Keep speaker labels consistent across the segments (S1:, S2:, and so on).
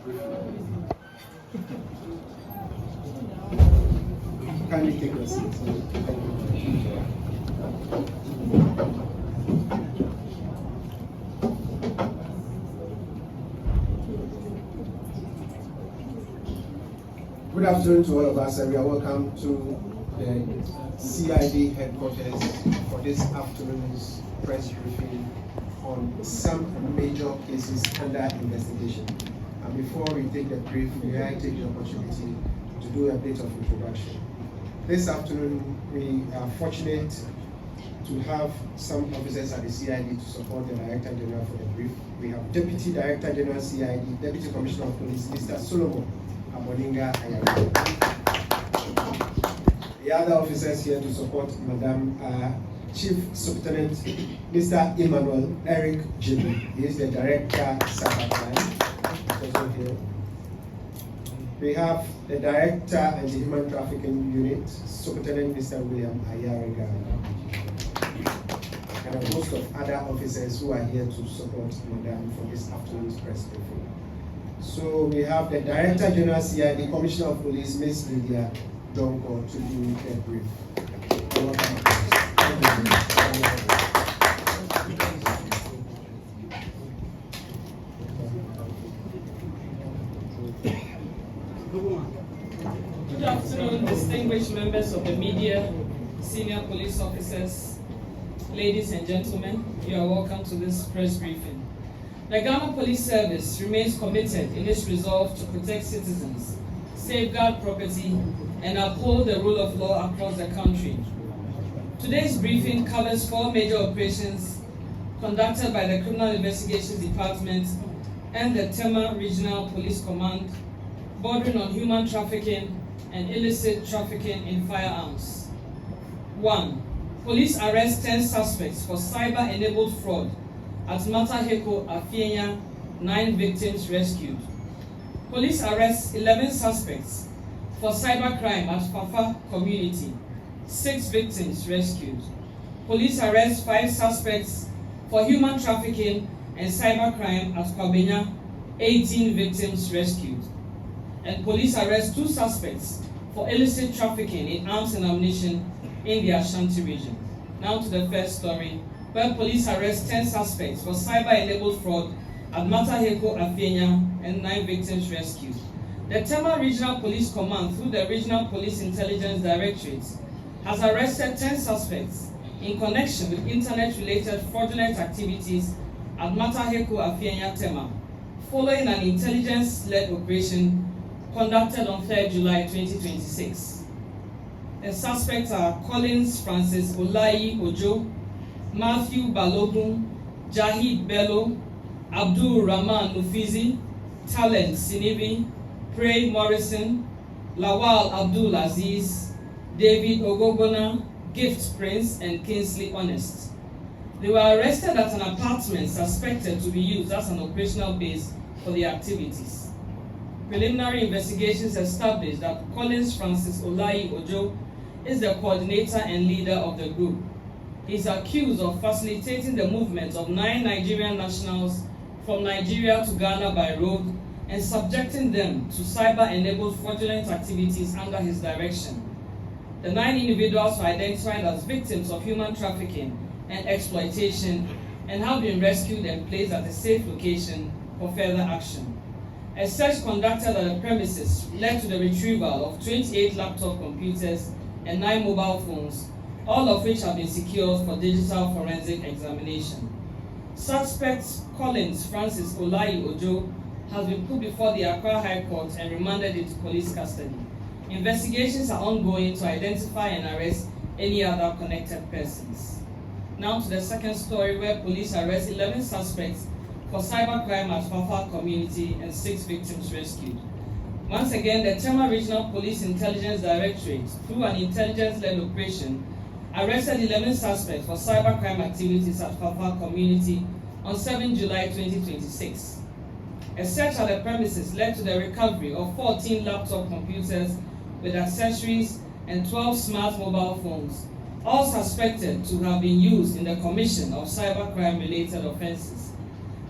S1: Kindly take your seats. Good afternoon to all of us, and we are welcome to the CID headquarters for this afternoon's press briefing on some major cases under investigation. And before we take the brief, may I take the opportunity to do a bit of introduction. This afternoon, we are fortunate to have some officers at the CID to support the Director General for the brief. We have Deputy Director General CID, Deputy Commissioner of Police, Mr. Solomon Aboninga Ayari. The other officers here to support Madam Chief Superintendent, Mr. Emmanuel Eric Jimmy. He is the Director, Cybercrime, also here. We have the Director and the Human Trafficking Unit, Superintendent Mr. William Ayariga, and a host of other officers who are here to support Madam for this afternoon's press briefing. So we have the Director General CID, Commissioner of Police, Ms. Lydia Donkor, to do a brief.
S2: Good afternoon, distinguished members of the media, senior police officers, ladies and gentlemen. You are welcome to this press briefing. The Ghana Police Service remains committed in its resolve to protect citizens, safeguard property, and uphold the rule of law across the country. Today's briefing covers 4 major operations conducted by the Criminal Investigations Department and the Tema Regional Police Command, bordering on human trafficking and illicit trafficking in firearms. 1. Police arrest 10 suspects for cyber-enabled fraud at Mataheko, Afienya, 9 victims rescued. Police arrest 11 suspects for cybercrime at Fafa community, 6 victims rescued. Police arrest 5 suspects for human trafficking and cybercrime at Kwabenya, 18 victims rescued. And police arrest 2 suspects for illicit trafficking in arms and ammunition in the Ashanti region. Now to the first story, where police arrest 10 suspects for cyber-enabled fraud at Mataheko, Afienya, and 9 victims rescued. The Tema Regional Police Command, through the Regional Police Intelligence Directorate, has arrested 10 suspects in connection with internet-related fraudulent activities at Mataheko, Afienya, Tema, following an intelligence-led operation conducted on 3rd July 2026. The suspects are Collins Francis Olayi Ojo, Matthew Balogun, Jahid Bello, Abdul Rahman Nufizi, Talent Sinibi, Pray Morrison, Lawal Abdul Aziz, David Ogogona, Gift Prince, and Kingsley Honest. They were arrested at an apartment suspected to be used as an operational base for the activities. Preliminary investigations established that Collins Francis Olayi Ojo is the coordinator and leader of the group. He is accused of facilitating the movement of 9 Nigerian nationals from Nigeria to Ghana by road and subjecting them to cyber-enabled fraudulent activities under his direction. The 9 individuals were identified as victims of human trafficking and exploitation and have been rescued and placed at a safe location for further action. A search conducted at the premises led to the retrieval of 28 laptop computers and 9 mobile phones, all of which have been secured for digital forensic examination. Suspect Collins Francis Olayi Ojo has been put before the Accra High Court and remanded into police custody. Investigations are ongoing to identify and arrest any other connected persons. Now to the second story, where police arrest 11 suspects for cybercrime at Fafa community and 6 victims rescued. Once again, the Tema Regional Police Intelligence Directorate, through an intelligence-led operation, arrested 11 suspects for cybercrime activities at Fafa community on 7 July 2026. A search at the premises led to the recovery of 14 laptop computers with accessories and 12 smart mobile phones, all suspected to have been used in the commission of cybercrime-related offenses.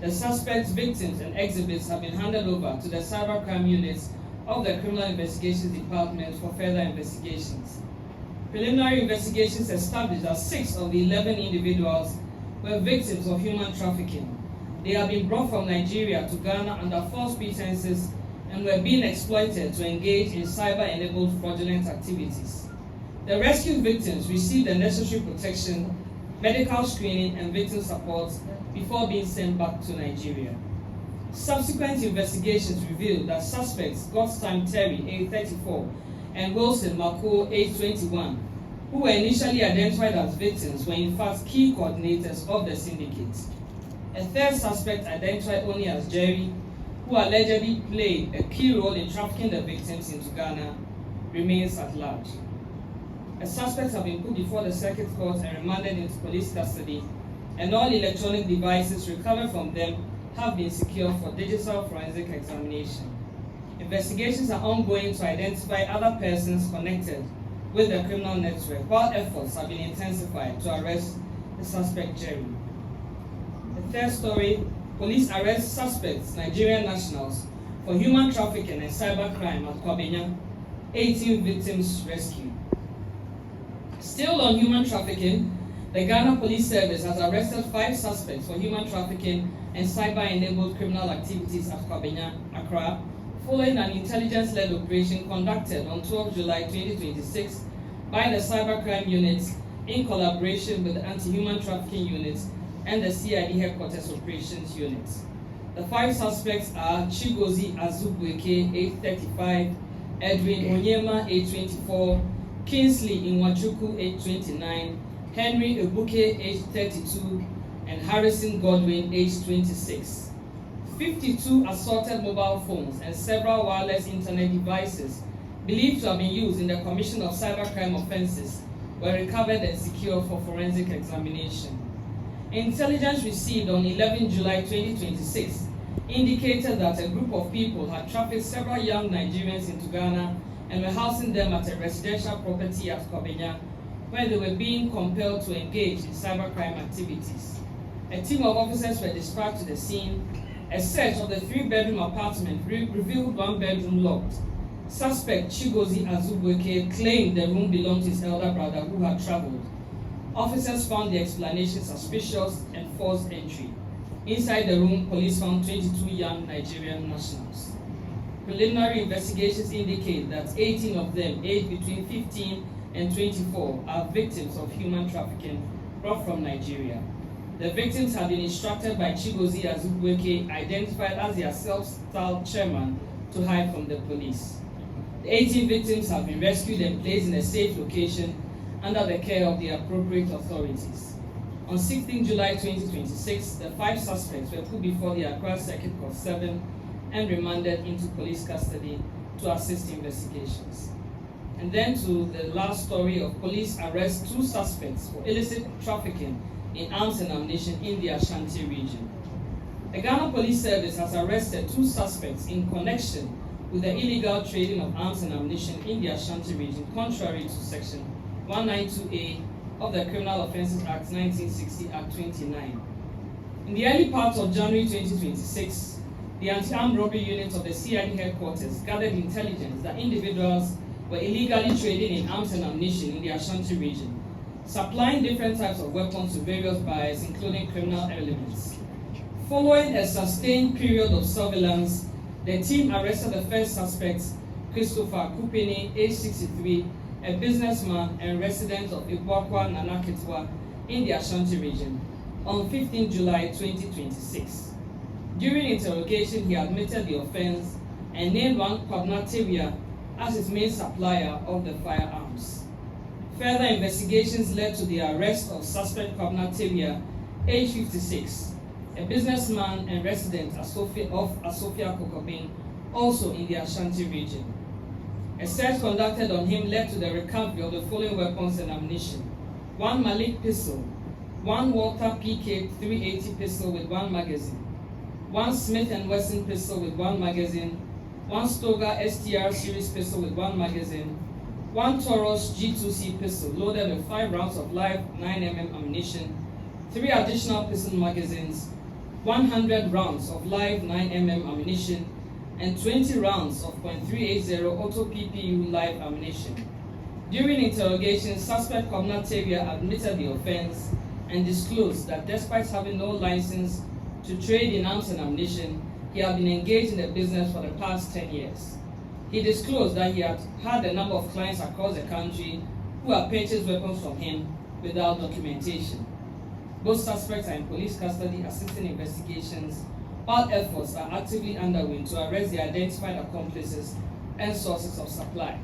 S2: the suspects, victims, and exhibits have been handed over to the cybercrime units of the Criminal Investigations Department for further investigations. Preliminary investigations established that 6 of the 11 individuals were victims of human trafficking. They have been brought from Nigeria to Ghana under false pretenses and were being exploited to engage in cyber-enabled fraudulent activities. The rescued victims received the necessary protection, medical screening, and victim support before being sent back to Nigeria. Subsequent investigations revealed that suspects Godtime Terry, age 34, and Wilson Mako, age 21, who were initially identified as victims, were in fact key coordinators of the syndicate. A third suspect, identified only as Jerry, who allegedly played a key role in trafficking the victims into Ghana, remains at large. The suspects have been put before the circuit court and remanded into police custody, and all electronic devices recovered from them have been secured for digital forensic examination. Investigations are ongoing to identify other persons connected with the criminal network, while efforts have been intensified to arrest the suspect Jerry. The third story, police arrest suspects, Nigerian nationals, for human trafficking and cybercrime at Kwabenya, 18 victims rescued. Still on human trafficking, the Ghana Police Service has arrested 5 suspects for human trafficking and cyber-enabled criminal activities at Kwabenya, Accra, following an intelligence-led operation conducted on 12 July 2026 by the Cybercrime Unit in collaboration with the Anti-Human Trafficking Unit and the CID Headquarters Operations Unit. The 5 suspects are Chigozie Azubuike, age 35, Edwin Onyema, age 24, Kingsley Inwachuku, age 29, Henry Ebuke, age 32, and Harrison Godwin, age 26. 52 assaulted mobile phones and several wireless internet devices believed to have been used in the commission of cybercrime offenses were recovered and secured for forensic examination. Intelligence received on 11 July 2026 indicated that a group of people had trafficked several young Nigerians into Ghana and were housing them at a residential property at Kwabenya, where they were being compelled to engage in cybercrime activities. A team of officers were dispatched to the scene. A search of the 3-bedroom apartment revealed 1 bedroom locked. Suspect Chigozie Azubuike claimed the room belonged to his elder brother who had traveled. Officers found the explanation suspicious and forced entry. Inside the room, police found 22 young Nigerian nationals. Preliminary investigations indicate that 18 of them, aged between 15 and 24, are victims of human trafficking brought from Nigeria. The victims have been instructed by Chigozie Azubuike, identified as their self-styled chairman, to hide from the police. The 18 victims have been rescued and placed in a safe location under the care of the appropriate authorities. On 16 July 2026, the 5 suspects were put before the Accra Circuit Court 7 and remanded into police custody to assist investigations. And then to the last story of police arrest 2 suspects for illicit trafficking in arms and ammunition in the Ashanti region. The Ghana Police Service has arrested 2 suspects in connection with the illegal trading of arms and ammunition in the Ashanti region, contrary to Section 192A of the Criminal Offences Act 1960, Act 29. In the early part of January 2026, the Anti-Armed Robbery Unit of the CID Headquarters gathered intelligence that individuals were illegally trading in arms and ammunition in the Ashanti region, supplying different types of weapons to various buyers, including criminal elements. Following a sustained period of surveillance, the team arrested the first suspect, Christopher Kupini, age 63, a businessman and resident of Ibuakwa, Nanakitwa, in the Ashanti region, on 15 July 2026. During interrogation, he admitted the offense and named one Kwabena Tewia as his main supplier of the firearms. Further investigations led to the arrest of suspect Kwabena Tewia, age 56, a businessman and resident of Asofia Kokobin, also in the Ashanti region. A search conducted on him led to the recovery of the following weapons and ammunition: 1 Malik pistol, 1 Walter PK 380 pistol with 1 magazine, 1 Smith & Wesson pistol with 1 magazine, 1 Stoger STR series pistol with 1 magazine, 1 Taurus G2C pistol loaded with 5 rounds of live 9mm ammunition, 3 additional pistol magazines, 100 rounds of live 9mm ammunition, and 20 rounds of .380 auto PPU live ammunition. During interrogation, suspect Kwabena Tavia admitted the offense and disclosed that despite having no license to trade in arms and ammunition, he had been engaged in the business for the past 10 years. He disclosed that he had had a number of clients across the country who had purchased weapons from him without documentation. Both suspects are in police custody assisting investigations, while efforts are actively underway to arrest the identified accomplices and sources of supply.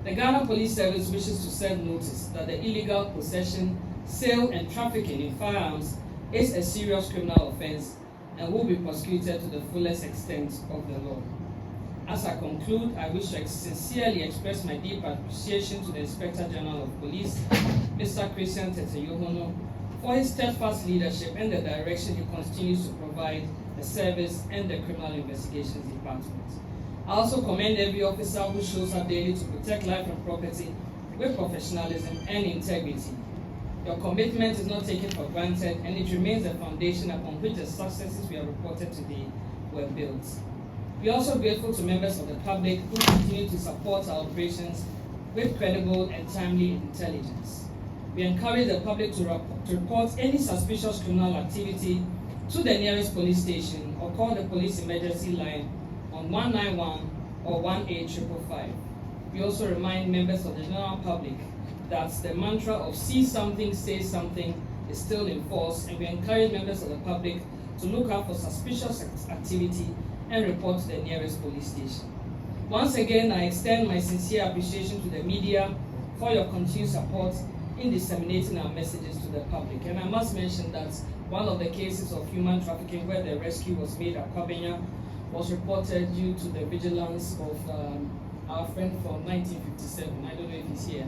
S2: The Ghana Police Service wishes to serve notice that the illegal possession, sale, and trafficking in firearms is a serious criminal offense and will be prosecuted to the fullest extent of the law. As I conclude, I wish to sincerely express my deep appreciation to the Inspector General of Police, Mr. Christian Tete-Yohono, for his steadfast leadership and the direction he continues to provide the service and the Criminal Investigations Department. I also commend every officer who shows up daily to protect life and property with professionalism and integrity. Your commitment is not taken for granted, and it remains the foundation upon which the successes we have reported today were built. We are also grateful to members of the public who continue to support our operations with credible and timely intelligence. We encourage the public to report any suspicious criminal activity to the nearest police station or call the police emergency line on 191 or 18555. We also remind members of the general public that the mantra of see something, say something is still in force, and we encourage members of the public to look out for suspicious activity and report to the nearest police station. Once again, I extend my sincere appreciation to the media for your continued support in disseminating our messages to the public. And I must mention that one of the cases of human trafficking where the rescue was made at Kwabena was reported due to the vigilance of our friend from 1957. I don't know if he's here.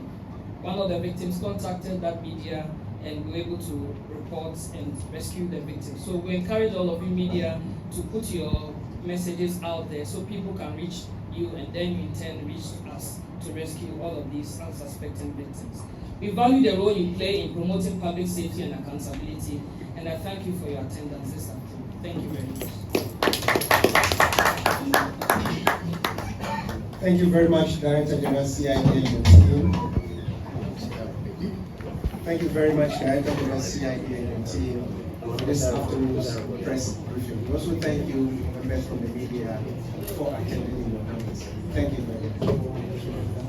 S2: One of the victims contacted that media and we were able to report and rescue the victim. So we encourage all of you media to put your messages out there so people can reach you and then you in turn reach us to rescue all of these unsuspecting victims. We value the role you play in promoting public safety and accountability, and I thank you for your attendance this afternoon. Thank you very much.
S1: Thank you very much, Director General CID and your team. Thank you very much, Director General CID and your team, for this afternoon's press briefing. We also thank you, members from the media, for attending your comments. Thank you very much.